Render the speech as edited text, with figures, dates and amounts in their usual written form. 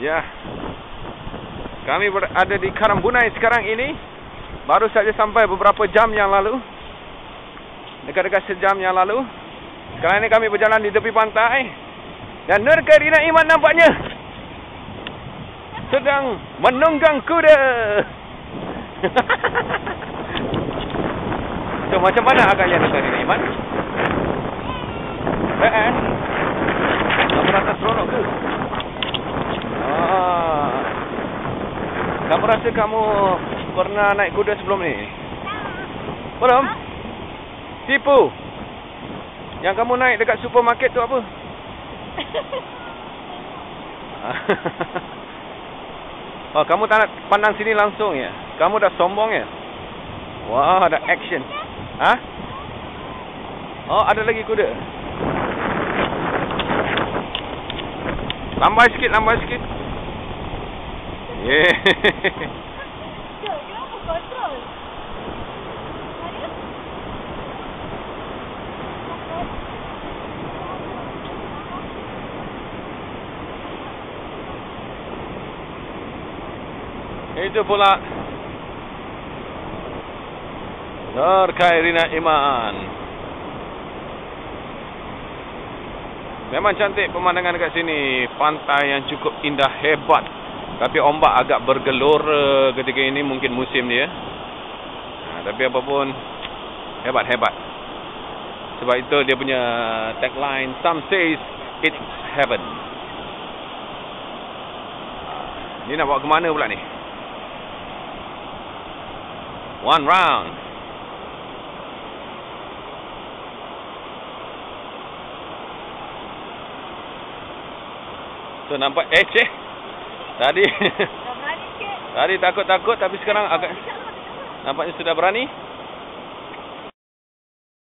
Ya. Kami berada di Karambunai sekarang ini. Baru saja sampai beberapa jam yang lalu. Dekat-dekat sejam yang lalu. Sekarang ini kami berjalan di tepi pantai. Dan Nurka Rina Iman nampaknya sedang menunggang kuda. So, macam mana agaknya Nurka Rina Iman? Kamu rasa seronok ke? Kamu rasa kamu pernah naik kuda sebelum ni? Belum? Tipu. Yang kamu naik dekat supermarket tu apa? Oh, kamu tak nak pandang sini langsung ya? Kamu dah sombong ya? Wah, ada action. Hah? Oh, ada lagi kuda. Lambai sikit, lambai sikit. Yeah. Itu pula Nurka Rina Iman. Memang cantik pemandangan dekat sini. Pantai yang cukup indah, hebat. Tapi ombak agak bergelora ketika ini, mungkin musim dia. Tapi apapun, hebat-hebat. Sebab itu dia punya tagline, some says it's heaven. Ni nak bawa ke mana pula ni? One round. So nampak cik. Tadi tadi takut-takut, tapi sekarang agak nampaknya sudah berani.